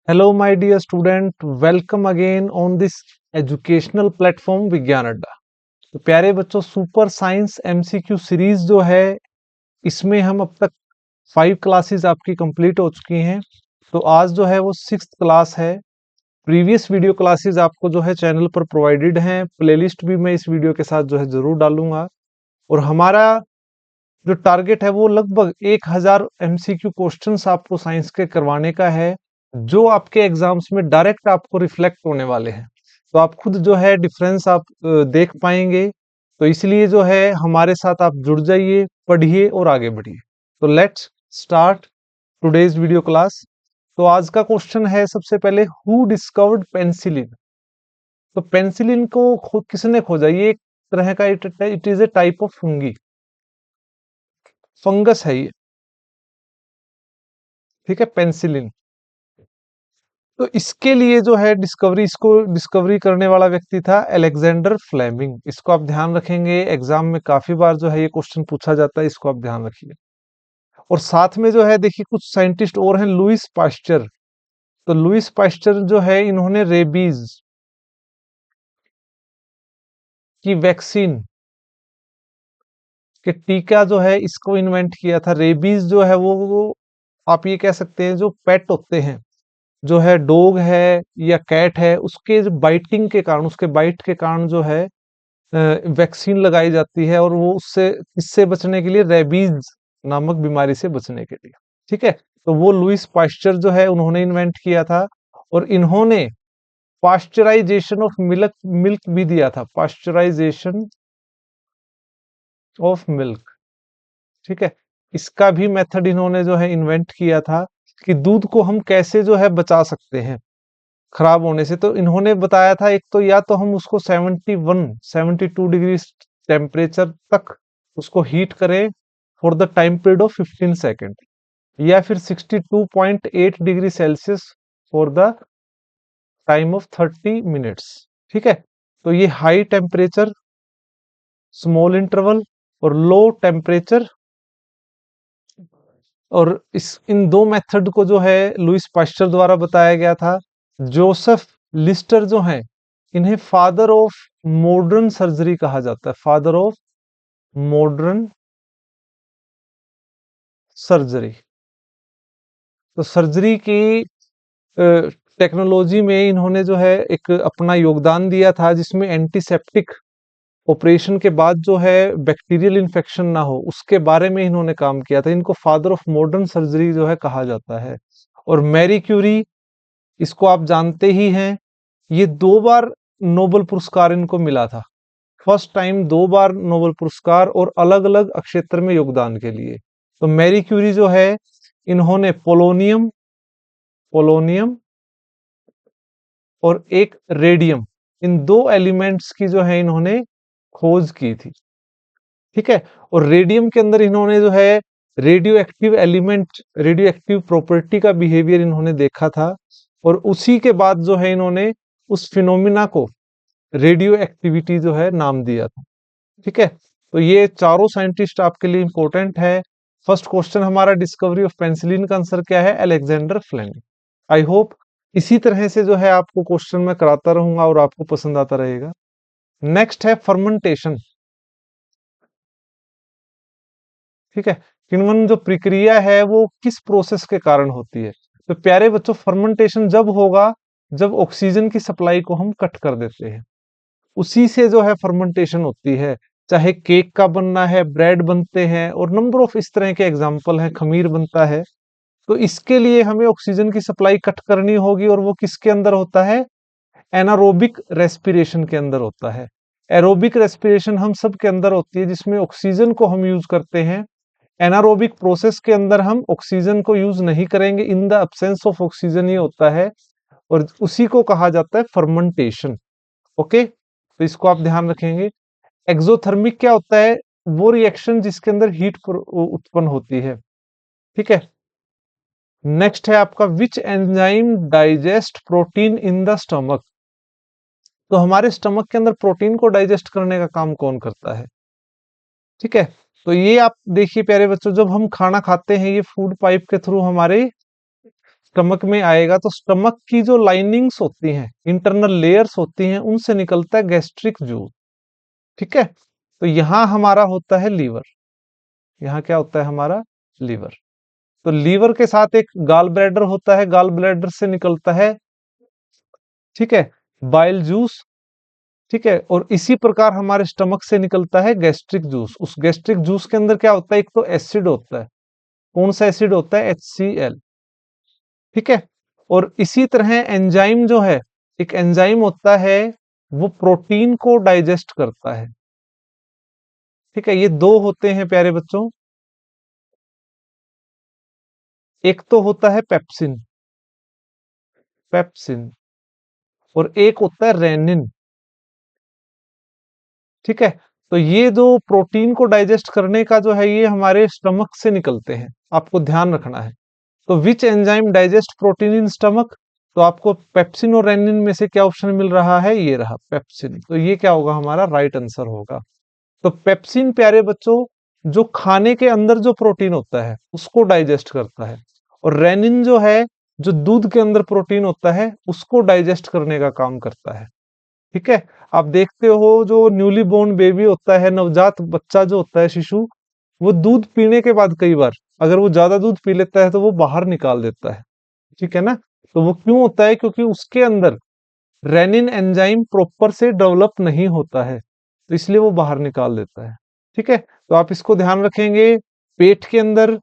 Hello, my dear student. Welcome again on this educational platform विज्ञान अड्डा। तो प्यारे बच्चों, सुपर साइंस एमसीक्यू सीरीज जो है इसमें हम अब तक 5 क्लासेस आपकी कंप्लीट हो चुकी हैं। तो आज जो है वो 6th क्लास है। प्रीवियस वीडियो क्लासेस आपको जो है चैनल पर प्रोवाइडेड हैं। प्लेलिस्ट भी मैं इस वीडियो के साथ जो है जरूर डालूंगा। और हमारा जो टारगेट है वो लगभग 1000 एमसीक्यू क्वेश्चंस आपको साइंस के करवाने का है, जो आपके एग्जाम्स में डायरेक्ट आपको रिफ्लेक्ट होने वाले हैं। तो आप खुद जो है डिफरेंस आप देख पाएंगे। तो इसलिए जो है हमारे साथ आप जुड़ जाइए, पढ़िए और आगे बढ़िए। तो let's start today's video class. तो आज का क्वेश्चन है सबसे पहले, हु डिस्कवर्ड पेंसिलिन। तो पेंसिलिन को किसने खोजा? ये एक तरह का it is a type of fungi, fungus है ये। ठीक है, पेंसिलिन। तो इसके लिए जो है इसको डिस्कवरी करने वाला व्यक्ति था अलेक्जेंडर फ्लेमिंग। इसको आप ध्यान रखेंगे, एग्जाम में काफी बार जो है ये क्वेश्चन पूछा जाता है, इसको आप ध्यान रखिए। और साथ में जो है देखिए कुछ साइंटिस्ट और हैं, लुइस पास्चर। तो लुइस पास्चर जो है इन्होंने रेबीज की वैक्सीन के टीका जो है इसको इन्वेंट किया था। रेबीज जो है वो आप ये कह सकते हैं जो पेट होते हैं, जो है डॉग है या कैट है, उसके बाइटिंग के कारण, उसके बाइट के कारण जो है वैक्सीन लगाई जाती है। और वो उससे इससे बचने के लिए, रेबीज नामक बीमारी से बचने के लिए। ठीक है, तो वो लुइस पास्चर जो है उन्होंने इन्वेंट किया था। और इन्होंने पास्चराइजेशन ऑफ मिल्क मिल्क भी दिया था, पास्चराइजेशन ऑफ मिल्क। ठीक है, इसका भी मेथड इन्होंने जो है इन्वेंट किया था कि दूध को हम कैसे जो है बचा सकते हैं खराब होने से। तो इन्होंने बताया था, एक तो या तो हम उसको 72 डिग्री टेम्परेचर तक उसको हीट करें for the time period of 15 second, या फिर 62.8 degree Celsius for the time of 30 minutes. ठीक है, तो ये हाई टेम्परेचर, स्मॉल इंटरवल और लो टेम्परेचर। और इस इन दो मेथड को जो है लुइस पास्चर द्वारा बताया गया था। जोसेफ लिस्टर जो हैं, इन्हें फादर ऑफ मॉडर्न सर्जरी कहा जाता है, फादर ऑफ मॉडर्न सर्जरी। तो सर्जरी की टेक्नोलॉजी में इन्होंने जो है एक अपना योगदान दिया था, जिसमें एंटीसेप्टिक ऑपरेशन के बाद जो है बैक्टीरियल इन्फेक्शन ना हो, उसके बारे में इन्होंने काम किया था। इनको फादर ऑफ मॉडर्न सर्जरी जो है कहा जाता है। और मैरी क्यूरी, इसको आप जानते ही हैं, ये 2 बार नोबेल पुरस्कार इनको मिला था। फर्स्ट टाइम 2 बार नोबेल पुरस्कार, और अलग अलग क्षेत्र में योगदान के लिए। तो मैरी क्यूरी जो है, इन्होंने पोलोनियम पोलोनियम और एक रेडियम, इन 2 एलिमेंट्स की जो है इन्होंने खोज की थी। ठीक है, और रेडियम के अंदर इन्होंने जो है radio active element, radio active property का बिहेवियर इन्होंने देखा था। और उसी के बाद जो है इन्होंने उस फिनोमिना को रेडियो एक्टिविटी जो है नाम दिया था। ठीक है, तो ये चारों साइंटिस्ट आपके लिए इंपॉर्टेंट है। फर्स्ट क्वेश्चन हमारा, डिस्कवरी ऑफ पेंसिलिन का आंसर क्या है? Alexander Fleming. आई होप इसी तरह से जो है आपको क्वेश्चन मैं कराता रहूंगा और आपको पसंद आता रहेगा। नेक्स्ट है फर्मेंटेशन। ठीक है, किण्वन जो प्रक्रिया है वो किस प्रोसेस के कारण होती है? तो प्यारे बच्चों, फर्मेंटेशन जब होगा जब ऑक्सीजन की सप्लाई को हम कट कर देते हैं, उसी से जो है फर्मेंटेशन होती है। चाहे केक का बनना है, ब्रेड बनते हैं, और नंबर ऑफ इस तरह के एग्जाम्पल हैं, खमीर बनता है। तो इसके लिए हमें ऑक्सीजन की सप्लाई कट करनी होगी, और वो किसके अंदर होता है? एनारोबिक रेस्पिरेशन के अंदर होता है। एरोबिक रेस्पिरेशन हम सब के अंदर होती है, जिसमें ऑक्सीजन को हम यूज करते हैं। एनारोबिक प्रोसेस के अंदर हम ऑक्सीजन को यूज नहीं करेंगे, in the absence of oxygen ये होता है, और उसी को कहा जाता है फर्मेंटेशन। ओके, तो इसको आप ध्यान रखेंगे। एक्सोथर्मिक क्या होता है? वो रिएक्शन जिसके अंदर हीट उत्पन्न होती है। ठीक है, नेक्स्ट है आपका, which enzyme digest protein in the stomach. तो हमारे स्टमक के अंदर प्रोटीन को डाइजेस्ट करने का काम कौन करता है? ठीक है, तो ये आप देखिए प्यारे बच्चों, जब हम खाना खाते हैं, ये फूड पाइप के थ्रू हमारे स्टमक में आएगा तो स्टमक की जो लाइनिंग्स होती हैं, इंटरनल लेयर्स होती हैं, उनसे निकलता है गैस्ट्रिक जूस। ठीक है, तो यहां हमारा होता है लीवर। यहाँ क्या होता है हमारा? लीवर। तो लीवर के साथ एक गाल ब्लैडर होता है, गाल ब्लैडर से निकलता है, ठीक है, बाइल जूस। ठीक है, और इसी प्रकार हमारे स्टमक से निकलता है गैस्ट्रिक जूस। उस गैस्ट्रिक जूस के अंदर क्या होता है? एक तो एसिड होता है। कौन सा एसिड होता है? HCl। ठीक है, और इसी तरह एंजाइम जो है, एक एंजाइम होता है, वो प्रोटीन को डाइजेस्ट करता है। ठीक है, ये दो होते हैं प्यारे बच्चों। एक तो होता है पेप्सिन, पेप्सिन, और एक होता है रेनिन। ठीक है, तो ये जो प्रोटीन को डाइजेस्ट करने का जो है, ये हमारे स्टमक से निकलते हैं, आपको ध्यान रखना है। तो which enzyme digest protein in stomach? तो आपको पेप्सिन और रेनिन में से क्या ऑप्शन मिल रहा है? ये रहा पेप्सिन। तो ये क्या होगा? हमारा राइट आंसर होगा। तो पेप्सिन प्यारे बच्चों, जो खाने के अंदर जो प्रोटीन होता है उसको डाइजेस्ट करता है, और रेनिन जो है, जो दूध के अंदर प्रोटीन होता है उसको डाइजेस्ट करने का काम करता है। ठीक है, आप देखते हो जो न्यूली बोर्न बेबी होता है, नवजात बच्चा जो होता है, शिशु, वो दूध पीने के बाद कई बार अगर वो ज्यादा दूध पी लेता है तो वो बाहर निकाल देता है। ठीक है ना? तो वो क्यों होता है? क्योंकि उसके अंदर रेनिन एंजाइम प्रॉपर से डेवलप नहीं होता है, तो इसलिए वो बाहर निकाल देता है। ठीक है, तो आप इसको ध्यान रखेंगे। पेट के अंदर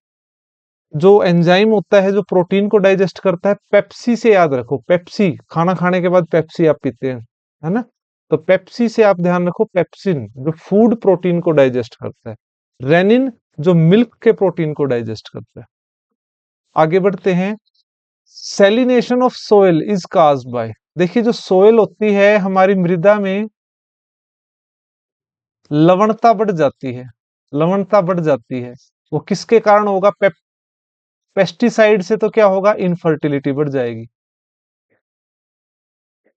जो एंजाइम होता है जो प्रोटीन को डाइजेस्ट करता है, पेप्सी से याद रखो। पेप्सी, खाना खाने के बाद पेप्सी आप पीते हैं, है ना? तो पेप्सी से आप ध्यान रखो, पेप्सिन जो फूड प्रोटीन को डाइजेस्ट करता है, रेनिन जो मिल्क के प्रोटीन को डाइजेस्ट करता है। आगे बढ़ते हैं। Salination of soil is caused by. देखिए, जो सोयल होती है हमारी मृदा में, लवणता बढ़ जाती है, लवणता बढ़ जाती है, वो किसके कारण होगा? पेस्टिसाइड से। तो क्या होगा? इनफर्टिलिटी बढ़ जाएगी।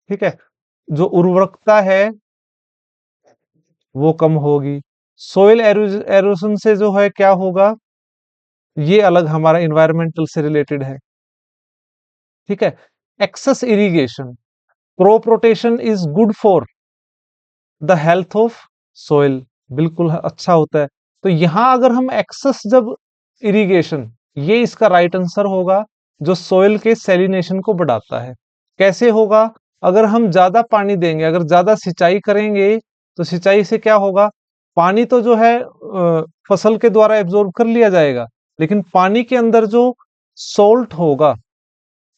ठीक है, जो उर्वरकता है वो कम होगी। सोइल एरोजन से जो है क्या होगा? ये अलग हमारा इन्वायरमेंटल से रिलेटेड है। ठीक है, excess irrigation, crop rotation is good for the health of soil. बिल्कुल अच्छा होता है। तो यहां अगर हम एक्सेस जब इरिगेशन, ये इसका राइट आंसर होगा, जो सोइल के सेलिनेशन को बढ़ाता है। कैसे होगा? अगर हम ज्यादा पानी देंगे, अगर ज्यादा सिंचाई करेंगे, तो सिंचाई से क्या होगा? पानी तो जो है फसल के द्वारा एब्जॉर्ब कर लिया जाएगा, लेकिन पानी के अंदर जो सोल्ट होगा,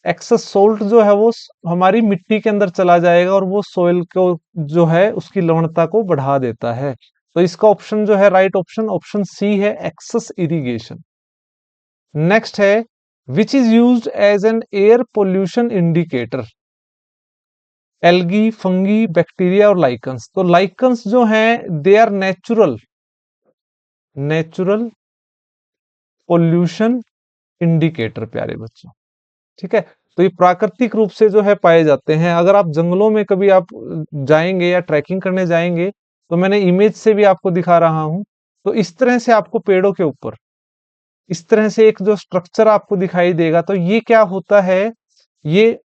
एक्सेस सोल्ट जो है वो हमारी मिट्टी के अंदर चला जाएगा, और वो सोइल को जो है उसकी लवणता को बढ़ा देता है। तो इसका ऑप्शन जो है राइट ऑप्शन, ऑप्शन सी है, एक्सेस इरिगेशन। नेक्स्ट है, which is used as an air pollution indicator? Algae, fungi, bacteria और लाइकन्स। तो लाइकन्स जो हैं, they are natural, natural pollution indicator प्यारे बच्चों। ठीक है, तो ये प्राकृतिक रूप से जो है पाए जाते हैं। अगर आप जंगलों में कभी आप जाएंगे या ट्रैकिंग करने जाएंगे, तो मैंने इमेज से भी आपको दिखा रहा हूं, तो इस तरह से आपको पेड़ों के ऊपर इस तरह से एक जो स्ट्रक्चर आपको दिखाई देगा, तो ये क्या होता है? ये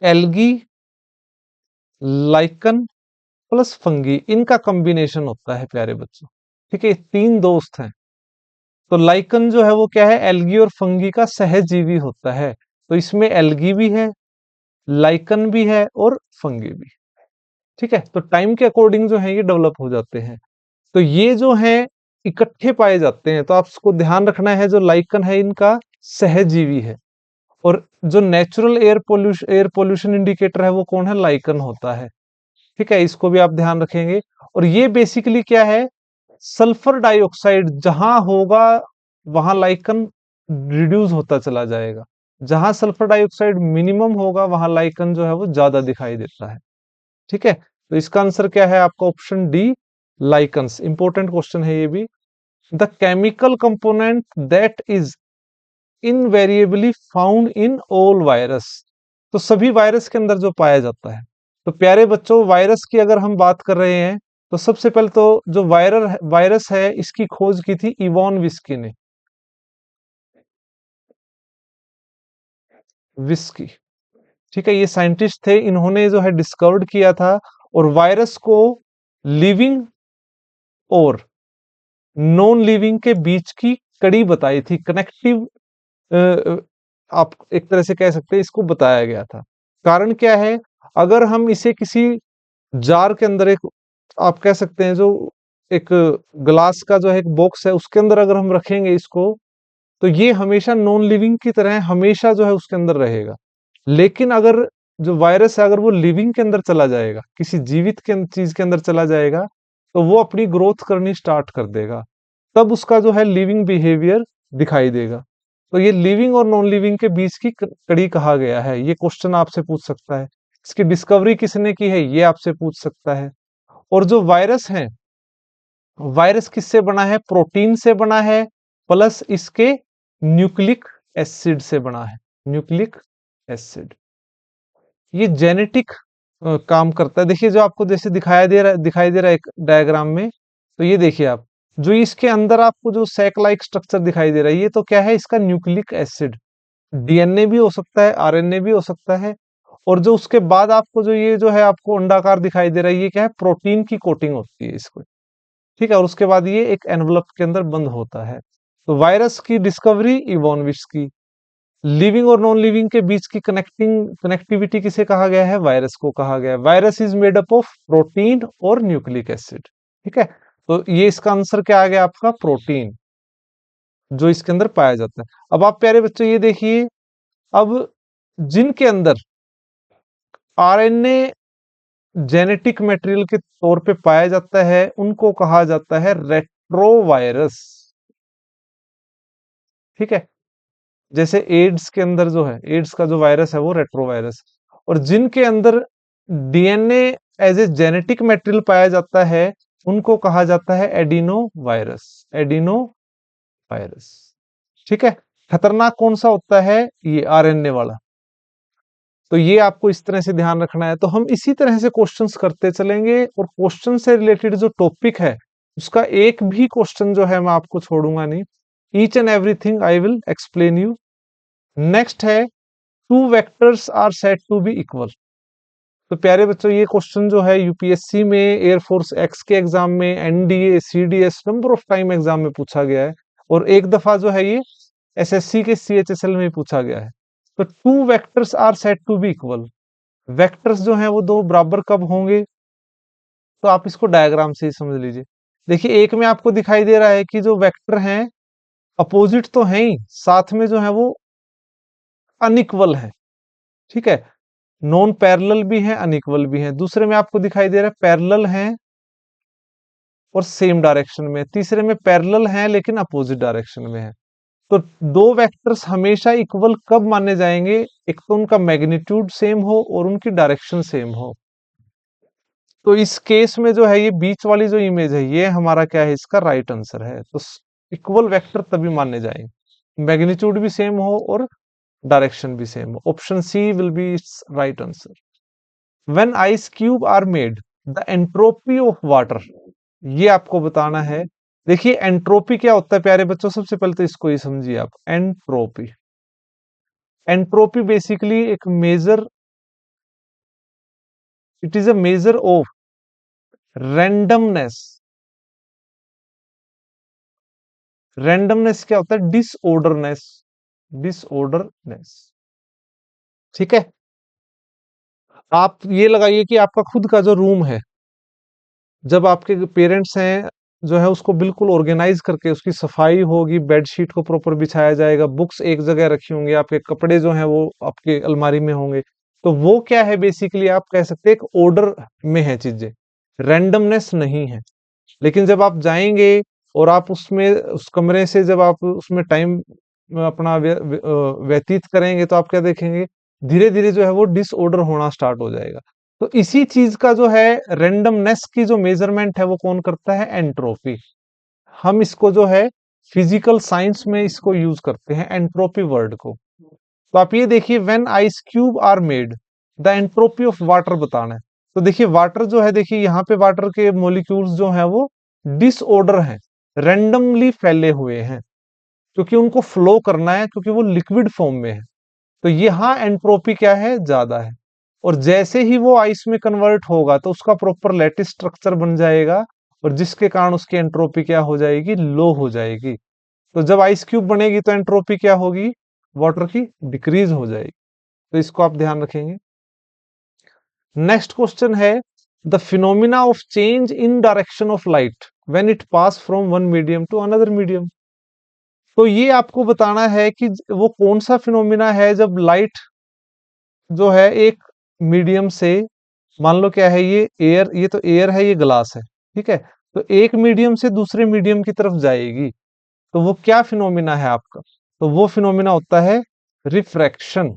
एल्गी, लाइकन प्लस फंगी, इनका कॉम्बिनेशन होता है प्यारे बच्चों। ठीक है, ये तीन दोस्त हैं। तो लाइकन जो है वो क्या है? एल्गी और फंगी का सहजीवी होता है। तो इसमें एल्गी भी है, लाइकन भी है, और फंगी भी। ठीक है, तो टाइम के अकॉर्डिंग जो है ये डेवलप हो जाते हैं। तो ये जो है इकट्ठे पाए जाते हैं, तो आपको ध्यान रखना है, जो लाइकन है इनका सहजीवी है, और जो नेचुरल एयर पोल्यूशन इंडिकेटर है वो कौन है? लाइकन होता है। ठीक है, इसको भी आप ध्यान रखेंगे। और ये बेसिकली क्या है? सल्फर डाइऑक्साइड जहां होगा वहां लाइकन रिड्यूस होता चला जाएगा, जहां सल्फर डाइऑक्साइड मिनिमम होगा वहां लाइकन जो है वो ज्यादा दिखाई देता है। ठीक है, तो इसका आंसर क्या है आपका? Option D, lichens. Important question है ये भी। The chemical component that is invariably found in all virus. तो सभी वायरस के अंदर जो पाया जाता है। तो प्यारे बच्चों, वायरस की अगर हम बात कर रहे हैं, तो सबसे पहले तो जो वायरस है इसकी खोज की थी इवॉन विस्की ने। विस्की। ठीक है, ये साइंटिस्ट थे, इन्होंने जो है डिस्कवर्ड किया था और वायरस को लिविंग और नॉन लिविंग के बीच की कड़ी बताई थी, कनेक्टिव आप एक तरह से कह सकते हैं इसको बताया गया था। कारण क्या है, अगर हम इसे किसी जार के अंदर एक आप कह सकते हैं जो एक ग्लास का जो है एक बॉक्स है उसके अंदर अगर हम रखेंगे इसको, तो ये हमेशा नॉन लिविंग की तरह हमेशा जो है उसके अंदर रहेगा। लेकिन अगर जो वायरस है अगर वो लिविंग के अंदर चला जाएगा, किसी जीवित के चीज के अंदर चला जाएगा, तो वो अपनी ग्रोथ करनी स्टार्ट कर देगा, तब उसका जो है लिविंग बिहेवियर दिखाई देगा। तो ये लिविंग और नॉन लिविंग के बीच की कड़ी कहा गया है, ये क्वेश्चन आपसे पूछ सकता है। इसकी डिस्कवरी किसने की है ये आपसे पूछ सकता है। और जो वायरस है, वायरस किससे बना है, प्रोटीन से बना है, प्लस इसके न्यूक्लिक एसिड से बना है, न्यूक्लिक एसिड। ये जेनेटिक काम करता है। देखिए जो आपको जैसे दिखाई दे रहा है एक डायग्राम में, तो ये देखिए आप, जो इसके अंदर आपको जो सैक लाइक स्ट्रक्चर दिखाई दे रहा है, ये तो क्या है, इसका न्यूक्लिक एसिड। डीएनए भी हो सकता है, आरएनए भी हो सकता है। और जो उसके बाद आपको जो ये जो है आपको अंडाकार दिखाई दे रहा है, ये क्या है, प्रोटीन की कोटिंग होती है इसको। ठीक है, और उसके बाद ये एक एनवलप के अंदर बंद होता है। तो वायरस की डिस्कवरी इवोनविच की। लिविंग और नॉन लिविंग के बीच की कनेक्टिविटी किसे कहा गया है, वायरस को कहा गया है। Virus is made up of protein और न्यूक्लिक एसिड। ठीक है, तो ये इसका आंसर क्या आ गया आपका, प्रोटीन, जो इसके अंदर पाया जाता है। अब आप प्यारे बच्चों ये देखिए, अब जिनके अंदर आरएनए जेनेटिक मटेरियल के तौर पे पाया जाता है उनको कहा जाता है रेट्रोवायरस। ठीक है, जैसे एड्स के अंदर जो है, एड्स का जो वायरस है वो रेट्रोवायरस। और जिनके अंदर DNA as a genetic material पाया जाता है उनको कहा जाता है एडिनो वायरस, एडिनो वायरस। ठीक है, खतरनाक कौन सा होता है, ये आरएनए वाला। तो ये आपको इस तरह से ध्यान रखना है। तो हम इसी तरह से क्वेश्चंस करते चलेंगे और क्वेश्चन से रिलेटेड जो टॉपिक है उसका एक भी क्वेश्चन जो है मैं आपको छोड़ूंगा नहीं। Each and everything I will explain you. Next है, two vectors are said to be equal. तो प्यारे बच्चों ये क्वेश्चन जो है यूपीएससी में, एयरफोर्स एक्स के एग्जाम में, NDA, CDS number of time exam में पूछा गया है। और एक दफा जो है ये एसएससी के सीएचएसएल में पूछा गया है। तो two vectors are said to be equal, vectors जो हैं वो दो बराबर कब होंगे, तो आप इसको डायग्राम से ही समझ लीजिए। देखिए एक में आपको दिखाई दे रहा है कि जो वेक्टर हैं अपोजिट तो हैं ही, साथ में जो है वो अनइक्वल है। ठीक है, नॉन पैरेलल भी हैं, अनइक्वल भी हैं। दूसरे में आपको दिखाई दे रहा है पैरेलल हैं और सेम डायरेक्शन में। तीसरे में पैरेलल हैं लेकिन अपोजिट डायरेक्शन में है। तो दो वेक्टर्स हमेशा इक्वल कब माने जाएंगे, एक तो उनका मैग्नीट्यूड सेम हो और उनकी डायरेक्शन सेम हो। तो इस केस में जो है ये बीच वाली जो इमेज है ये हमारा क्या है, इसका राइट आंसर है। तो इक्वल वेक्टर तभी माने जाएंगे मैग्नीट्यूड भी सेम हो और डायरेक्शन भी सेम हो। Option C will be its right answer. When ice cube are made, the entropy of water, ये आपको बताना है। देखिए एंट्रोपी क्या होता है प्यारे बच्चों, सबसे पहले तो इसको ही समझिए आप। एंट्रोपी, एंट्रोपी बेसिकली एक measure, it is a measure of randomness. Randomness क्या होता है, डिसऑर्डरनेस, डिसऑर्डरनेस। ठीक है, आप ये लगाइए कि आपका खुद का जो रूम है, जब आपके पेरेंट्स हैं जो है उसको बिल्कुल ऑर्गेनाइज करके उसकी सफाई होगी, बेडशीट को प्रॉपर बिछाया जाएगा, बुक्स एक जगह रखी होंगी, आपके कपड़े जो हैं वो आपके अलमारी में होंगे, तो वो क्या है, बेसिकली आप कह सकते हैं एक ऑर्डर में है चीजें, रैंडमनेस नहीं है। लेकिन जब आप जाएंगे और आप उसमें उस कमरे से जब आप उसमें टाइम अपना व्यतीत करेंगे, तो आप क्या देखेंगे, धीरे धीरे जो है वो डिसऑर्डर होना स्टार्ट हो जाएगा। तो इसी चीज का जो है रेंडमनेस की जो मेजरमेंट है वो कौन करता है, एंट्रोपी। हम इसको जो है फिजिकल साइंस में इसको यूज करते हैं एंट्रोपी वर्ड को। तो आप ये देखिए, when ice cube are made, the entropy of water बताना है। तो देखिए वाटर जो है, देखिए यहाँ पे वाटर के मॉलिक्यूल्स जो हैं वो डिसऑर्डर हैं, रैंडमली फैले हुए हैं, क्योंकि उनको फ्लो करना है, क्योंकि वो लिक्विड फॉर्म में है। तो यहाँ एंट्रोपी क्या है, ज्यादा है। और जैसे ही वो आइस में कन्वर्ट होगा तो उसका प्रॉपर लैटिस स्ट्रक्चर बन जाएगा, और जिसके कारण उसकी एंट्रोपी क्या हो जाएगी, लो हो जाएगी। तो जब आइस क्यूब बनेगी तो एंट्रोपी क्या होगी, वाटर की डिक्रीज हो जाएगी। तो इसको आप ध्यान रखेंगे। नेक्स्ट क्वेश्चन है, the phenomena of change in direction of light when it pass from one medium to another medium. तो ये आपको बताना है कि वो कौन सा फिनोमिना है जब लाइट जो है एक मीडियम से, मान लो क्या है ये एयर, ये तो एयर है, ये ग्लास है, ठीक है, तो एक मीडियम से दूसरे मीडियम की तरफ जाएगी, तो वो क्या फिनोमिना है आपका, तो वो फिनोमिना होता है रिफ्रैक्शन।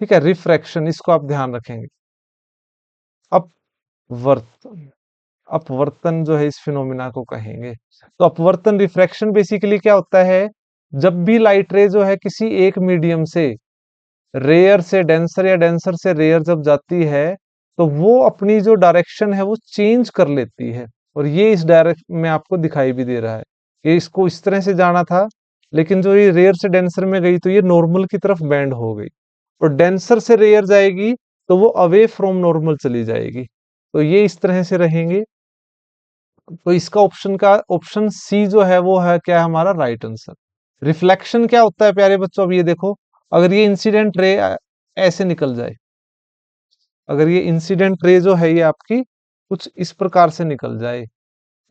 ठीक है, रिफ्रैक्शन, इसको आप ध्यान रखेंगे। अपवर्तन, अपवर्तन जो है इस फिनोमिना को कहेंगे। तो अपवर्तन, रिफ्रैक्शन बेसिकली क्या होता है, जब भी लाइट रे जो है किसी एक मीडियम से रेयर से डेंसर या डेंसर से रेयर जब जाती है, तो वो अपनी जो डायरेक्शन है वो चेंज कर लेती है। और ये इस डायरेक्शन में आपको दिखाई भी दे रहा है कि इसको इस तरह से जाना था, लेकिन जो ये रेयर से डेंसर में गई तो ये नॉर्मल की तरफ बैंड हो गई, और डेंसर से रेयर जाएगी तो वो अवे फ्रॉम नॉर्मल चली जाएगी। तो ये इस तरह से रहेंगे। तो इसका ऑप्शन का ऑप्शन सी जो है वो है क्या है हमारा राइट आंसर। रिफ्लेक्शन क्या होता है प्यारे बच्चों, अब ये देखो, अगर ये इंसिडेंट रे ऐसे निकल जाए, अगर ये इंसिडेंट रे जो है ये आपकी कुछ इस प्रकार से निकल जाए,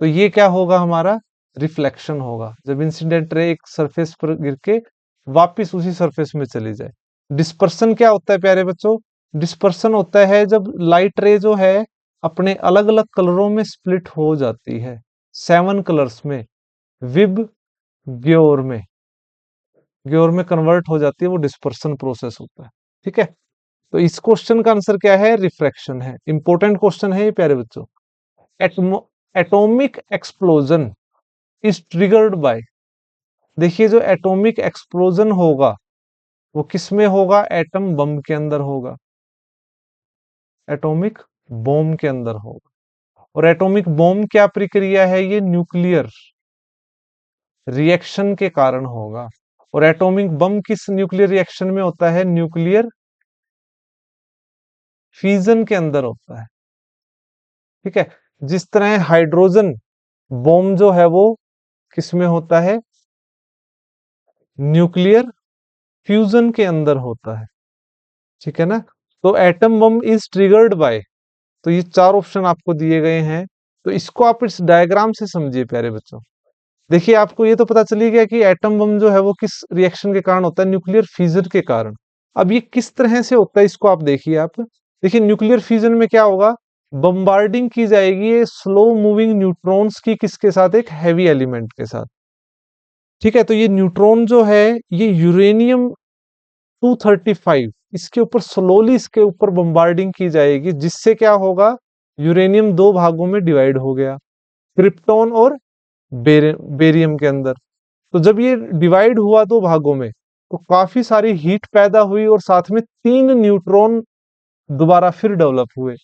तो ये क्या होगा हमारा, रिफ्लेक्शन होगा, जब इंसिडेंट रे एक सरफेस पर गिर के वापिस उसी सरफेस में चली जाए। डिस्पर्सन क्या होता है प्यारे बच्चों, डिस्पर्सन होता है जब लाइट रे जो है अपने अलग अलग कलरों में स्प्लिट हो जाती है, 7 कलर्स में, विब ग्योर में, ग्योर में कन्वर्ट हो जाती है, वो डिस्पर्सन प्रोसेस होता है। ठीक है, तो इस क्वेश्चन का आंसर क्या है, रिफ्रैक्शन है। इंपॉर्टेंट क्वेश्चन है ये प्यारे बच्चों। Atomic explosion is triggered by, देखिए जो एटॉमिक एक्सप्लोजन होगा वो किस में होगा, एटम बम के अंदर होगा, एटॉमिक बॉम्ब के अंदर होगा। और एटॉमिक बॉम्ब क्या प्रक्रिया है, ये न्यूक्लियर रिएक्शन के कारण होगा। और एटॉमिक बम किस न्यूक्लियर रिएक्शन में होता है, न्यूक्लियर फ्यूजन के अंदर होता है। ठीक है, जिस तरह हाइड्रोजन बॉम्ब जो है वो किस में होता है, न्यूक्लियर फ्यूजन के अंदर होता है। ठीक है ना, तो atom bomb is triggered by, तो ये 4 ऑप्शन आपको दिए गए हैं। तो इसको आप इस डायग्राम से समझिए प्यारे बच्चों। देखिए आपको ये तो पता चली गया कि एटम बम जो है वो किस रिएक्शन के कारण होता है, न्यूक्लियर फ्यूजन के कारण। अब ये किस तरह से होता है इसको आप देखिए। आप देखिए न्यूक्लियर फ्यूजन में क्या होगा, बम्बार्डिंग की जाएगी ये स्लो मूविंग न्यूट्रॉन्स की, किसके साथ, एक हैवी एलिमेंट के साथ। ठीक है, तो ये न्यूट्रॉन जो है ये यूरेनियम 235, इसके ऊपर स्लोली इसके ऊपर बम्बार्डिंग की जाएगी, जिससे क्या होगा, यूरेनियम 2 भागों में डिवाइड हो गया, क्रिप्टॉन और बेरियम के अंदर। तो जब ये डिवाइड हुआ 2 भागों में, तो काफी सारी हीट पैदा हुई, और साथ में 3 न्यूट्रॉन दोबारा फिर डेवलप हुए।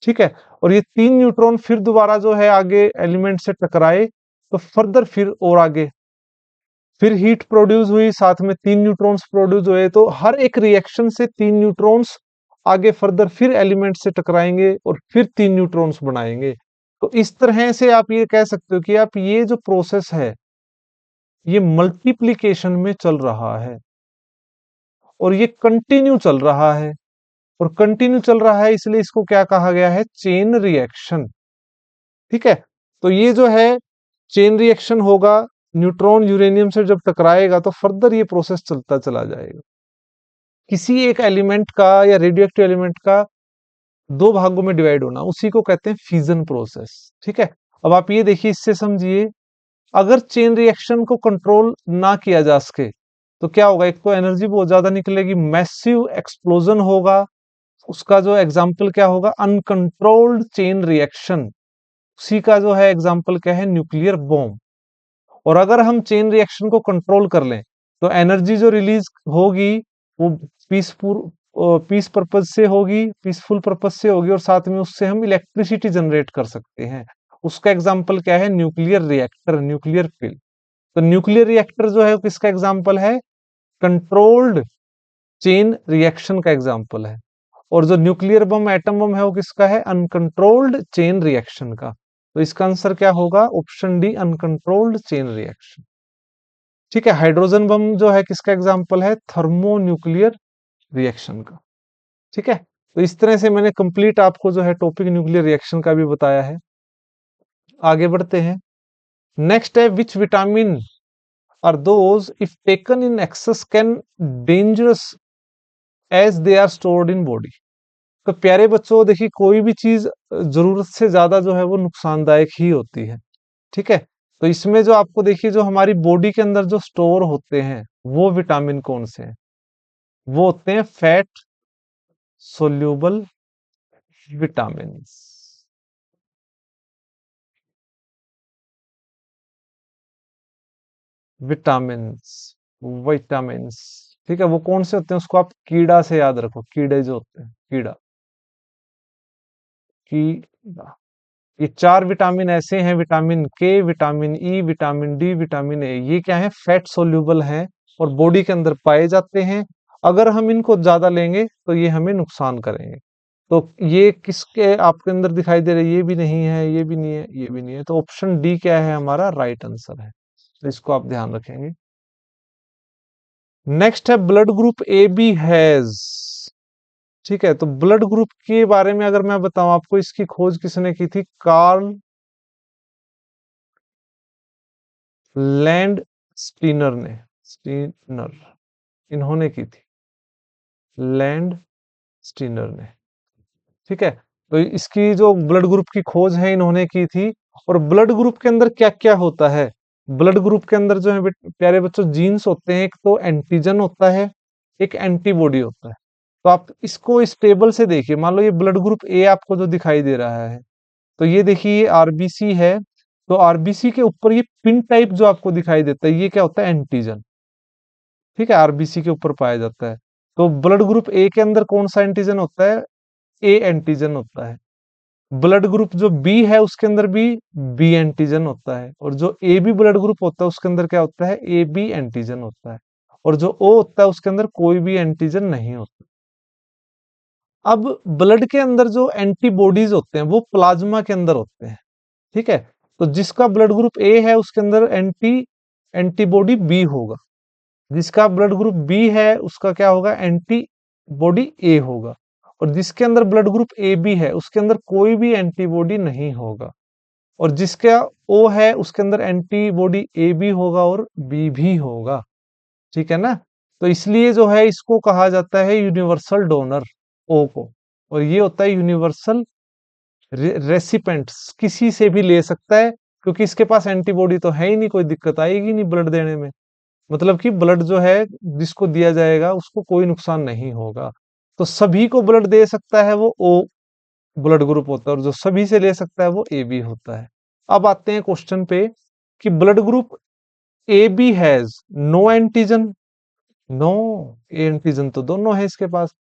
ठीक है, और ये 3 न्यूट्रॉन फिर दोबारा जो है आगे एलिमेंट से टकराए, तो फर्दर फिर और आगे फिर हीट प्रोड्यूस हुई, साथ में 3 न्यूट्रॉन्स प्रोड्यूस हुए। तो हर एक रिएक्शन से 3 न्यूट्रॉन्स आगे फर्दर फिर एलिमेंट से टकराएंगे और फिर 3 न्यूट्रॉन्स बनाएंगे। तो इस तरह से आप ये कह सकते हो कि आप ये जो प्रोसेस है ये मल्टीप्लिकेशन में चल रहा है, और ये कंटिन्यू चल रहा है। और कंटिन्यू चल रहा है इसलिए इसको क्या कहा गया है, चेन रिएक्शन। ठीक है, तो ये जो है चेन रिएक्शन होगा, न्यूट्रॉन यूरेनियम से जब टकराएगा तो फर्दर ये प्रोसेस चलता चला जाएगा। किसी एक एलिमेंट का या रेडियो एक्टिव एलिमेंट का 2 भागों में डिवाइड होना, उसी को कहते हैं फिजन प्रोसेस। ठीक है, अब आप ये देखिए, इससे समझिए, अगर चेन रिएक्शन को कंट्रोल ना किया जा सके तो क्या होगा, एक तो एनर्जी बहुत ज्यादा निकलेगी, मैसिव एक्सप्लोजन होगा। उसका जो एग्जाम्पल क्या होगा, अनकंट्रोल्ड चेन रिएक्शन, उसी का जो है एग्जाम्पल क्या है, न्यूक्लियर बॉम्ब। और अगर हम चेन रिएक्शन को कंट्रोल कर लें तो एनर्जी जो रिलीज होगी वो पीसफुल पीस पर्पज से होगी, पीसफुल पर्पज से होगी, और साथ में उससे हम इलेक्ट्रिसिटी जनरेट कर सकते हैं। उसका एग्जाम्पल क्या है, न्यूक्लियर रिएक्टर, न्यूक्लियर फिल। तो न्यूक्लियर रिएक्टर जो है किसका एग्जाम्पल है, कंट्रोल्ड चेन रिएक्शन का एग्जाम्पल है। और जो न्यूक्लियर बम, एटम बम है, वो किसका है? अनकंट्रोल्ड चेन रिएक्शन का। तो इसका आंसर क्या होगा? Option D, uncontrolled chain reaction. ठीक है, हाइड्रोजन बम जो है किसका एग्जाम्पल है? थर्मोन्यूक्लियर रिएक्शन का। ठीक है, तो इस तरह से मैंने कंप्लीट आपको जो है टॉपिक न्यूक्लियर रिएक्शन का भी बताया है। आगे बढ़ते हैं। नेक्स्ट है, which vitamin are those if taken in excess can dangerous as they are stored in body. तो प्यारे बच्चों, देखिए कोई भी चीज जरूरत से ज्यादा जो है वो नुकसानदायक ही होती है। ठीक है, तो इसमें जो आपको देखिए जो हमारी बॉडी के अंदर जो स्टोर होते हैं वो विटामिन कौन से हैं? वो होते हैं fat soluble vitamin. Vitamins, vitamins. ठीक है, वो कौन से होते हैं उसको आप कीड़ा से याद रखो। कीड़े जो होते हैं, कीड़ा, कीड़ा। ये चार विटामिन ऐसे हैं, विटामिन के, vitamin E, vitamin D, vitamin A. ये क्या है? फैट सोल्यूबल हैं और बॉडी के अंदर पाए जाते हैं। अगर हम इनको ज्यादा लेंगे तो ये हमें नुकसान करेंगे। तो ये किसके आपके अंदर दिखाई दे रहे हैं? ये भी नहीं है, ये भी नहीं है, ये भी नहीं है। तो ऑप्शन डी क्या है? हमारा राइट आंसर है। तो इसको आप ध्यान रखेंगे। नेक्स्ट है, blood group A B has. ठीक है, तो ब्लड ग्रुप के बारे में अगर मैं बताऊं आपको, इसकी खोज किसने की थी? कार्ल लैंड स्टीनर ने, स्टीनर, इन्होंने की थी, लैंड स्टीनर ने। ठीक है, तो इसकी जो ब्लड ग्रुप की खोज है इन्होंने की थी। और ब्लड ग्रुप के अंदर क्या क्या होता है? ब्लड ग्रुप के अंदर जो है प्यारे बच्चों, जीन्स होते हैं। एक तो एंटीजन होता है, एक एंटीबॉडी होता है। तो आप इसको इस टेबल से देखिए, मान लो ये ब्लड ग्रुप ए आपको जो दिखाई दे रहा है, तो ये देखिए ये आरबीसी है। तो आरबीसी के ऊपर ये पिन टाइप जो आपको दिखाई देता है, ये क्या होता है? एंटीजन। ठीक है, आरबीसी के ऊपर पाया जाता है। तो ब्लड ग्रुप ए के अंदर कौन सा एंटीजन होता है? ए एंटीजन होता है। ब्लड ग्रुप जो बी है उसके अंदर भी बी एंटीजन होता है। और जो ए बी ब्लड ग्रुप होता है उसके अंदर क्या होता है? ए बी एंटीजन होता है। और जो ओ होता है उसके अंदर कोई भी एंटीजन नहीं होता। अब ब्लड के अंदर जो एंटीबॉडीज होते हैं वो प्लाज्मा के अंदर होते हैं। ठीक है, तो जिसका ब्लड ग्रुप ए है उसके अंदर एंटीबॉडी बी होगा। जिसका ब्लड ग्रुप बी है उसका क्या होगा? एंटीबॉडी ए होगा। और जिसके अंदर ब्लड ग्रुप ए बी है उसके अंदर कोई भी एंटीबॉडी नहीं होगा। और जिसका ओ है उसके अंदर एंटीबॉडी ए भी होगा और बी भी होगा। ठीक है ना? तो इसलिए जो है इसको कहा जाता है यूनिवर्सल डोनर, ओ को। और ये होता है यूनिवर्सल रेसिपेंट, किसी से भी ले सकता है, क्योंकि इसके पास एंटीबॉडी तो है ही नहीं, कोई दिक्कत आएगी नहीं ब्लड देने में। मतलब कि ब्लड जो है जिसको दिया जाएगा उसको कोई नुकसान नहीं होगा। तो सभी को ब्लड दे सकता है वो ओ ब्लड ग्रुप होता है, और जो सभी से ले सकता है वो ए बी होता है। अब आते हैं क्वेश्चन पे कि blood group A B has no antigen. No, antigen तो दोनों है इसके पास।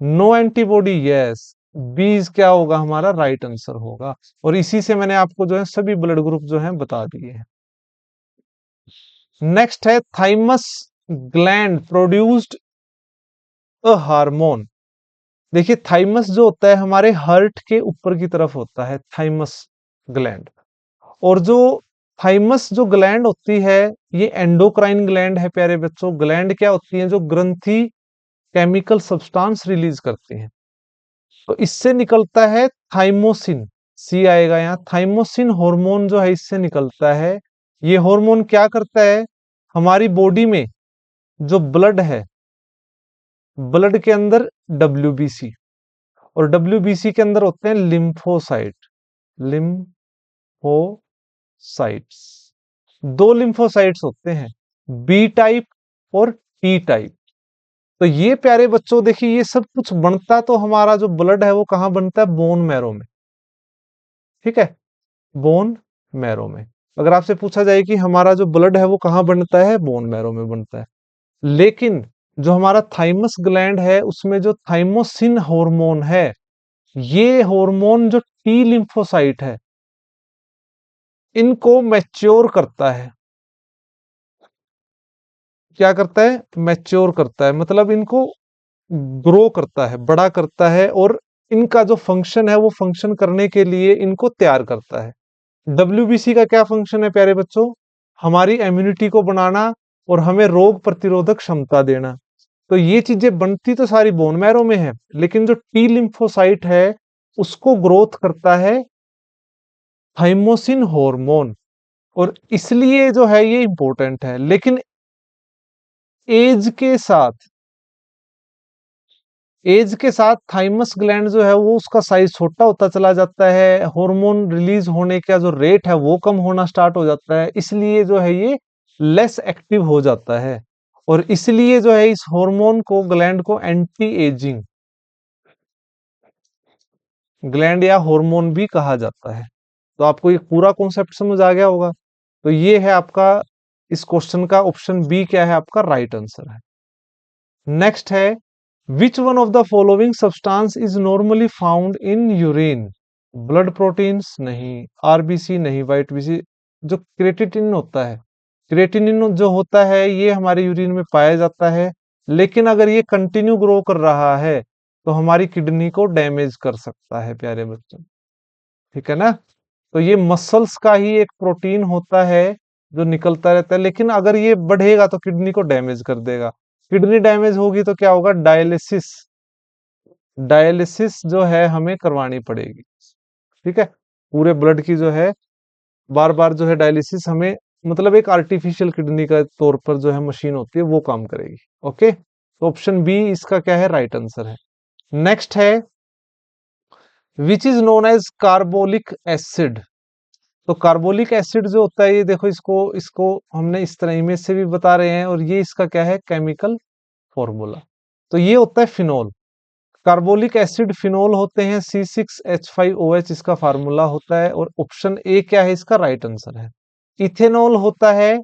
No antibody, yes. बीज क्या होगा? हमारा राइट आंसर होगा। और इसी से मैंने आपको जो है सभी ब्लड ग्रुप जो है बता दिए हैं। नेक्स्ट है, thymus gland produced a hormone. देखिए थाइमस जो होता है हमारे हार्ट के ऊपर की तरफ होता है, थाइमस ग्लैंड। और जो थाइमस जो ग्लैंड होती है ये एंडोक्राइन ग्लैंड है प्यारे बच्चों। ग्लैंड क्या होती है? जो ग्रंथि केमिकल सब्सटेंस रिलीज करती हैं। तो इससे निकलता है थाइमोसिन, सी आएगा यहाँ। थाइमोसिन हार्मोन जो है इससे निकलता है। ये हार्मोन क्या करता है? हमारी बॉडी में जो ब्लड है, ब्लड के अंदर डब्ल्यूबीसी, और डब्ल्यूबीसी के अंदर होते हैं लिम्फोसाइट, लिम्फोसाइट्स। दो लिम्फोसाइट्स होते हैं, बी टाइप और टी टाइप। तो ये प्यारे बच्चों देखिए ये सब कुछ बनता तो हमारा जो ब्लड है वो कहाँ बनता है? बोन मैरो में। ठीक है, बोन मैरो में। अगर आपसे पूछा जाए कि हमारा जो ब्लड है वो कहाँ बनता है? बोन मैरो में बनता है। लेकिन जो हमारा थाइमस ग्लैंड है उसमें जो थाइमोसिन हार्मोन है, ये हार्मोन जो टी लिम्फोसाइट है इनको मैच्योर करता है। क्या करता है, मैच्योर करता है, मतलब इनको ग्रो करता है, बड़ा करता है, और इनका जो फंक्शन है वो फंक्शन करने के लिए इनको तैयार करता है। डब्ल्यूबीसी का क्या फंक्शन है प्यारे बच्चों, हमारी इम्यूनिटी को बनाना और हमें रोग प्रतिरोधक क्षमता देना। तो ये चीजें बनती तो सारी बोन मैरो में है, लेकिन जो टी लिम्फोसाइट है उसको ग्रोथ करता है थाइमोसिन हार्मोन, और इसलिए जो है ये इंपॉर्टेंट है। लेकिन एज के साथ एज के साथ थाइमस ग्लैंड जो है वो उसका साइज छोटा होता चला जाता है, हार्मोन रिलीज होने का जो रेट है वो कम होना स्टार्ट हो जाता है, इसलिए जो है ये लेस एक्टिव हो जाता है। और इसलिए जो है इस हार्मोन को, ग्लैंड को एंटी एजिंग ग्लैंड या हार्मोन भी कहा जाता है। तो आपको ये पूरा कॉन्सेप्ट समझ आ गया होगा। तो ये है आपका, इस क्वेश्चन का ऑप्शन बी क्या है, आपका राइट आंसर है। नेक्स्ट है, विच one of the following substance is normally found in urine. Blood proteins नहीं, आरबीसी नहीं, व्हाइट बीसी, जो क्रेटिनिन होता है, क्रेटिनिन जो होता है ये हमारे यूरिन में पाया जाता है, लेकिन अगर ये कंटिन्यू ग्रो कर रहा है तो हमारी किडनी को डैमेज कर सकता है प्यारे बच्चों, ठीक है ना। तो ये मसल्स का ही एक प्रोटीन होता है जो निकलता रहता है, लेकिन अगर ये बढ़ेगा तो किडनी को डैमेज कर देगा। किडनी डैमेज होगी तो क्या होगा, डायलिसिस, डायलिसिस जो है हमें करवानी पड़ेगी, ठीक है। पूरे ब्लड की जो है बार बार जो है डायलिसिस हमें, मतलब एक आर्टिफिशियल किडनी का तौर पर जो है मशीन होती है वो काम करेगी। ओके, तो ऑप्शन बी इसका क्या है, राइट आंसर है। नेक्स्ट है, which is known as carbolic acid. तो कार्बोलिक एसिड जो होता है, ये देखो इसको इसको हमने इस तरह इमेज से भी बता रहे हैं, और ये इसका क्या है, केमिकल फॉर्मूला। तो ये होता है फिनोल, कार्बोलिक एसिड फिनोल होते हैं, C6H5OH इसका फार्मूला होता है, और ऑप्शन ए क्या है इसका राइट आंसर है। इथेनॉल होता है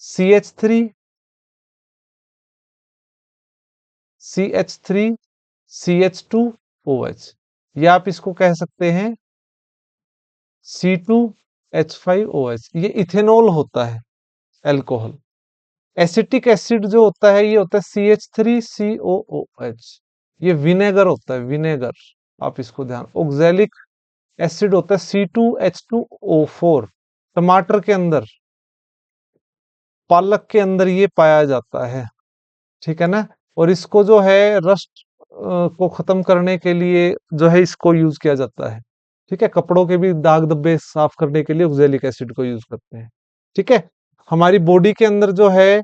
CH3CH2OH, या आप इसको कह सकते हैं C2H5OH, ये इथेनॉल होता है, एल्कोहल। एसिटिक एसिड जो होता है ये होता है CH3COOH, ये विनेगर होता है, विनेगर, आप इसको ध्यान। ऑक्जेलिक एसिड होता है C2H2O4, टमाटर के अंदर, पालक के अंदर ये पाया जाता है, ठीक है ना। और इसको जो है रस्ट को खत्म करने के लिए जो है इसको यूज किया जाता है, ठीक है। कपड़ों के भी दाग धब्बे साफ करने के लिए ऑक्जेलिक एसिड को यूज करते हैं, ठीक है। हमारी बॉडी के अंदर जो है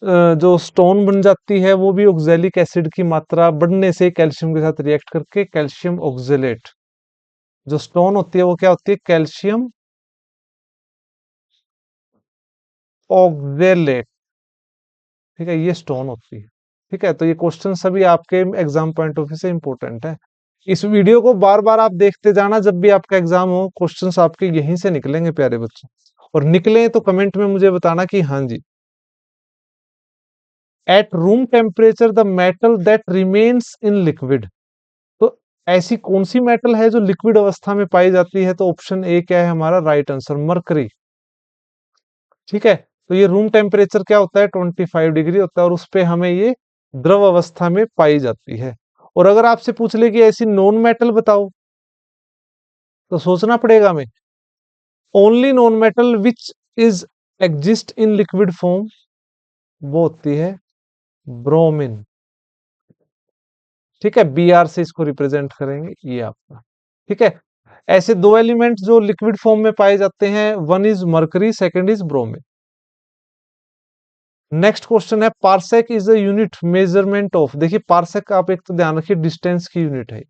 जो स्टोन बन जाती है वो भी ऑक्जेलिक एसिड की मात्रा बढ़ने से कैल्शियम के साथ रिएक्ट करके कैल्शियम ऑक्जेलेट, जो स्टोन होती है वो क्या होती है, कैल्शियम ऑक्जेलेट, ठीक है, ये स्टोन होती है, ठीक है। तो ये क्वेश्चन सभी आपके एग्जाम पॉइंट ऑफ व्यू से इंपॉर्टेंट है। इस वीडियो को बार बार आप देखते जाना, जब भी आपका एग्जाम हो क्वेश्चंस आपके यहीं से निकलेंगे प्यारे बच्चों, और निकले तो कमेंट में मुझे बताना कि हाँ जी। At room temperature the metal that remains in liquid. तो ऐसी कौन सी मेटल है जो लिक्विड अवस्था में पाई जाती है, तो ऑप्शन ए क्या है हमारा राइट आंसर, मरकरी, ठीक है। तो ये रूम टेम्परेचर क्या होता है, 25 डिग्री होता है, और उस पे हमें ये द्रव अवस्था में पाई जाती है। और अगर आपसे पूछ ले कि ऐसी नॉन मेटल बताओ, तो सोचना पड़ेगा हमें। Only non metal which is exist in liquid form, वो होती है ब्रोमीन, ठीक है। Br से इसको रिप्रेजेंट करेंगे, ये आपका, ठीक है। ऐसे दो एलिमेंट जो लिक्विड फॉर्म में पाए जाते हैं, one is mercury, second is bromine. Next question है, parsec is a unit measurement of. देखिए पार्सेक आप एक तो ध्यान रखिए डिस्टेंस की यूनिट है,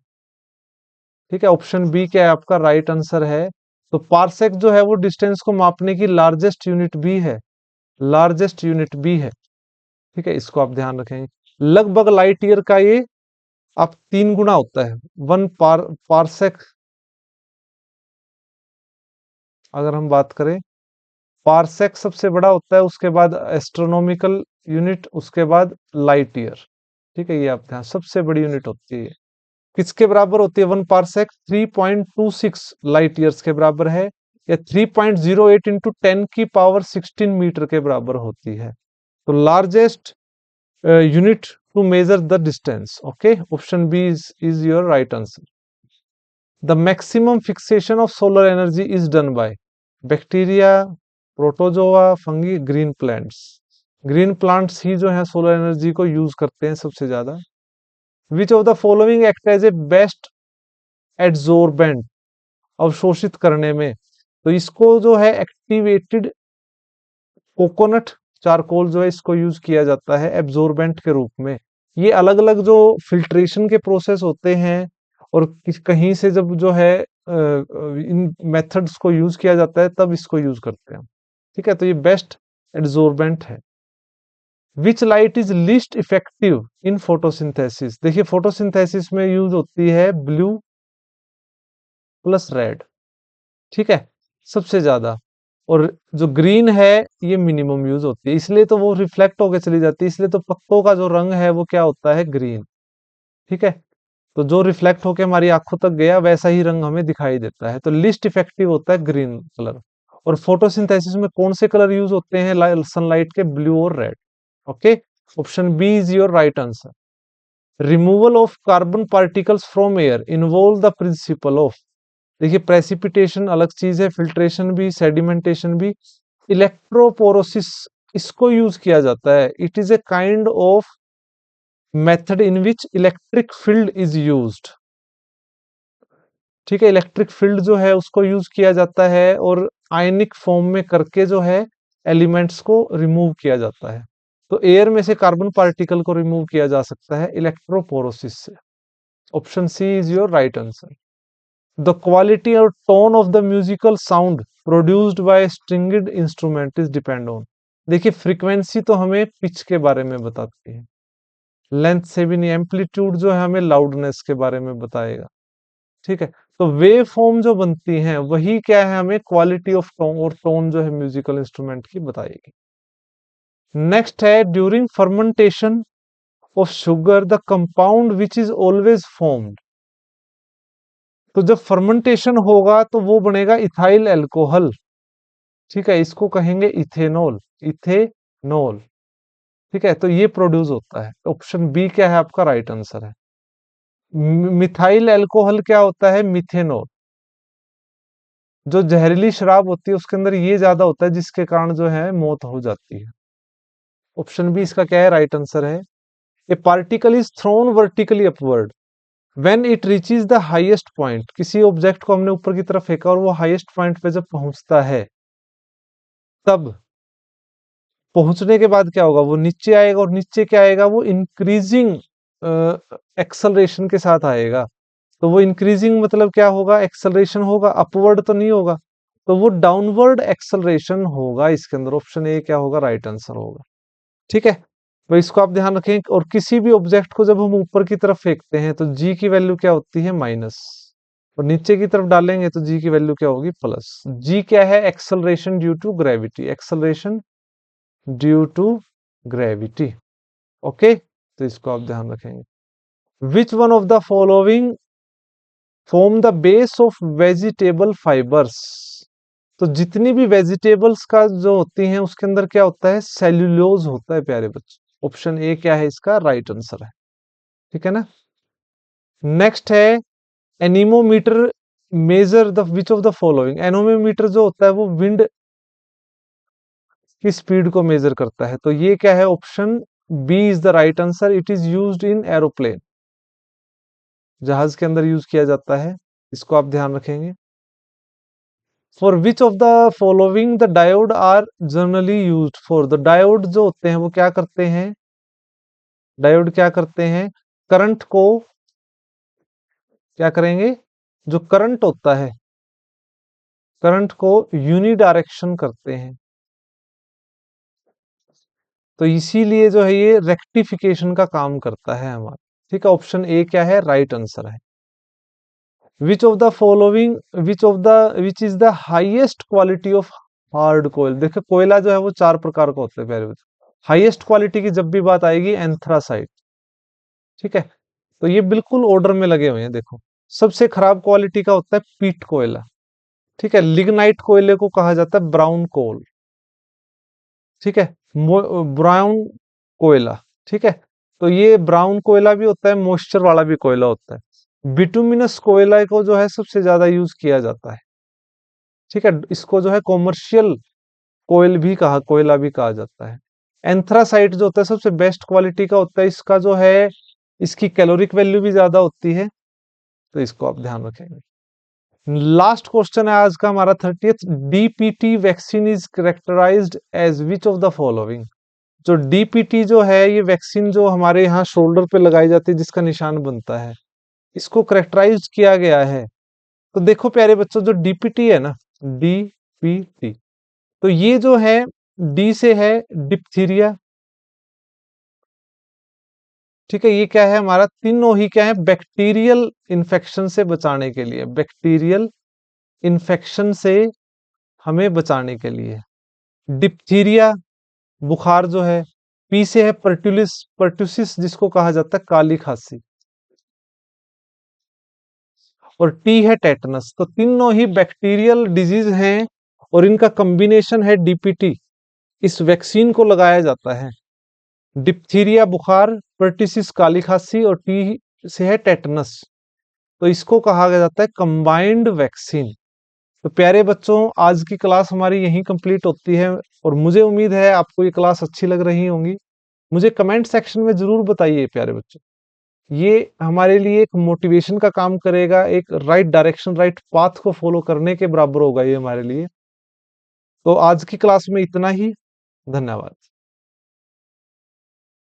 ठीक है। ऑप्शन बी क्या है आपका राइट आंसर है। तो पार्सेक जो है वो डिस्टेंस को मापने की लार्जेस्ट यूनिट भी है, लार्जेस्ट यूनिट भी है, ठीक है। इसको आप ध्यान रखेंगे। लगभग लाइट ईयर का ये आप 3 गुना होता है, वन पार्सेक। अगर हम बात करें, पार्सेक सबसे बड़ा होता है, उसके बाद एस्ट्रोनॉमिकल यूनिट, उसके बाद लाइट ईयर, ठीक है। ये आप ध्यान, सबसे बड़ी यूनिट होती है। किसके बराबर होती है वन पार्सेक, 3.26 लाइट ईयर्स के बराबर है, या 3.08 इंटू 10 की पावर 16 मीटर के बराबर होती है। तो largest unit to measure the distance, okay, option B is your right answer. The maximum fixation of solar energy is done by bacteria, protozoa, fungi, green plants. Green plants ही जो है solar energy को use करते हैं सबसे ज्यादा। Which of the following act as a best adsorbent, अवशोषित करने में, तो इसको जो है एक्टिवेटेड कोकोनट चारकोल जो है इसको यूज किया जाता है एब्जॉर्बेंट के रूप में। ये अलग अलग जो फिल्ट्रेशन के प्रोसेस होते हैं और कहीं से जब जो है इन मेथड्स को यूज किया जाता है तब इसको यूज करते हैं। ठीक है, तो ये बेस्ट एब्जॉर्बेंट है। Which light is least effective in photosynthesis, देखिए फोटोसिंथेसिस में यूज होती है ब्लू प्लस रेड, ठीक है, सबसे ज्यादा। और जो ग्रीन है ये मिनिमम यूज होती है, इसलिए तो वो रिफ्लेक्ट होकर चली जाती है, इसलिए तो पत्तों का जो रंग है वो क्या होता है, ग्रीन। ठीक है, तो जो रिफ्लेक्ट होकर हमारी आंखों तक गया वैसा ही रंग हमें दिखाई देता है, तो लिस्ट इफेक्टिव होता है ग्रीन कलर। और फोटोसिंथेसिस में कौन से कलर यूज होते हैं सनलाइट के, ब्लू और red. Okay, option B is your right answer. Removal of carbon particles from air involve the principle of, देखिए प्रेसिपिटेशन अलग चीज है, फिल्ट्रेशन भी, सेडिमेंटेशन भी, इलेक्ट्रोपोरोसिस इसको यूज किया जाता है। It is a kind of method in which electric field is used. ठीक है, इलेक्ट्रिक फील्ड जो है उसको यूज किया जाता है और आयनिक फॉर्म में करके जो है एलिमेंट्स को रिमूव किया जाता है। तो एयर में से कार्बन पार्टिकल को रिमूव किया जा सकता है इलेक्ट्रोपोरोसिस से। Option C is your right answer. The quality or tone of the musical sound produced by a stringed instrument is depend on, देखिए फ्रीक्वेंसी तो हमें पिच के बारे में बताती है, लेंथ से भी नहीं, एम्पलीट्यूड जो है हमें लाउडनेस के बारे में बताएगा। ठीक है, तो वेव फॉर्म जो बनती हैं वही क्या है, हमें क्वालिटी ऑफ टोन और टोन जो है म्यूजिकल इंस्ट्रूमेंट की बताएगी। नेक्स्ट है during fermentation of sugar the compound which is always formed, तो जब फर्मेंटेशन होगा तो वो बनेगा इथाइल एल्कोहल। ठीक है, इसको कहेंगे इथेनॉल, इथेनॉल। ठीक है, तो ये प्रोड्यूस होता है। ऑप्शन बी क्या है आपका राइट आंसर है। मिथाइल एल्कोहल क्या होता है, मिथेनॉल। जो जहरीली शराब होती है उसके अंदर ये ज्यादा होता है जिसके कारण जो है मौत हो जाती है। ऑप्शन बी इसका क्या है राइट आंसर है। ए particle is thrown vertically upward when it reaches the highest point, किसी ऑब्जेक्ट को हमने ऊपर की तरफ फेंका और वो हाईएस्ट पॉइंट पे जब पहुंचता है तब पहुंचने के बाद क्या होगा, वो नीचे आएगा और नीचे क्या आएगा, वो इंक्रीजिंग एक्सेलरेशन के साथ आएगा। तो वो इंक्रीजिंग मतलब क्या होगा, एक्सेलरेशन होगा, अपवर्ड तो नहीं होगा, तो वो डाउनवर्ड एक्सेलरेशन होगा। इसके अंदर ऑप्शन ए क्या होगा राइट आंसर होगा। ठीक है, तो इसको आप ध्यान रखें। और किसी भी ऑब्जेक्ट को जब हम ऊपर की तरफ फेंकते हैं तो जी की वैल्यू क्या होती है, माइनस, और नीचे की तरफ डालेंगे तो जी की वैल्यू क्या होगी, प्लस। जी क्या है, acceleration due to gravity, acceleration due to gravity. Okay, तो इसको आप ध्यान रखेंगे। Which one of the following form the base of vegetable fibres, तो जितनी भी वेजिटेबल्स का जो होती हैं उसके अंदर क्या होता है, सेल्यूलोज होता है प्यारे बच्चे। ऑप्शन ए क्या है इसका राइट आंसर है। ठीक है ना। नेक्स्ट है anemometer measure the which of the following, nanometre जो होता है वो विंड की स्पीड को मेजर करता है, तो ये क्या है, option B is the right answer. It is used in aeroplane, जहाज के अंदर यूज किया जाता है, इसको आप ध्यान रखेंगे। For which of the following the diode are generally used for, the diode जो होते हैं वो क्या करते हैं, डायोड क्या करते हैं, करंट को क्या करेंगे, जो करंट होता है करंट को यूनिडायरेक्शन करते हैं, तो इसीलिए जो है ये रेक्टिफिकेशन का काम करता है हमारा। ठीक है, ऑप्शन ए क्या है राइट आंसर है। Which of the following which is the highest quality of hard कोयल, देखो कोयला जो है वो चार प्रकार का होता है प्यारे बच्चों। हाईएस्ट क्वालिटी की जब भी बात आएगी एंथ्रासाइट। ठीक है, तो ये बिल्कुल ऑर्डर में लगे हुए हैं। देखो सबसे खराब क्वालिटी का होता है पीट कोयला। ठीक है, लिग्नाइट कोयले को कहा जाता है ब्राउन कोल। ठीक है, ब्राउन कोयला, ठीक है। तो ये ब्राउन कोयला भी होता है, मॉइस्चर वाला भी कोयला होता है। बिटुमिनस कोयला को जो है सबसे ज्यादा यूज किया जाता है, ठीक है। इसको जो है कॉमर्शियल कोयला भी कहा जाता है। एंथ्रासाइट जो होता है सबसे बेस्ट क्वालिटी का होता है, इसका जो है इसकी कैलोरिक वैल्यू भी ज्यादा होती है, तो इसको आप ध्यान रखेंगे। लास्ट क्वेश्चन है आज का हमारा 30th। DPT vaccine is characterised as which of the following. जो डीपीटी जो है ये वैक्सीन जो हमारे यहाँ शोल्डर पे लगाई जाती है जिसका निशान बनता है, इसको करेक्टराइज किया गया है। तो देखो प्यारे बच्चों, जो डीपीटी है ना, डीपीटी, तो ये जो है डी से है डिप्थीरिया, ठीक है। ये क्या है हमारा, तीनों ही क्या है, बैक्टीरियल इन्फेक्शन से बचाने के लिए, बैक्टीरियल इन्फेक्शन से हमें बचाने के लिए। डिप्थीरिया बुखार जो है, पी से है पर्टुसिस जिसको कहा जाता है काली खांसी, और टी है टेटनस। तो तीनों ही बैक्टीरियल डिजीज हैं और इनका कॉम्बिनेशन है डीपीटी। इस वैक्सीन को लगाया जाता है। डिप्थीरिया बुखार, पर्टिसिस काली खांसी और टी से है टेटनस, तो इसको कहा जाता है कंबाइंड वैक्सीन। तो प्यारे बच्चों, आज की क्लास हमारी यहीं कंप्लीट होती है और मुझे उम्मीद है आपको ये क्लास अच्छी लग रही होंगी। मुझे कमेंट सेक्शन में जरूर बताइए प्यारे बच्चों, ये हमारे लिए एक मोटिवेशन का काम करेगा, एक राइट डायरेक्शन, राइट पाथ को फॉलो करने के बराबर होगा ये हमारे लिए। तो आज की क्लास में इतना ही। धन्यवाद।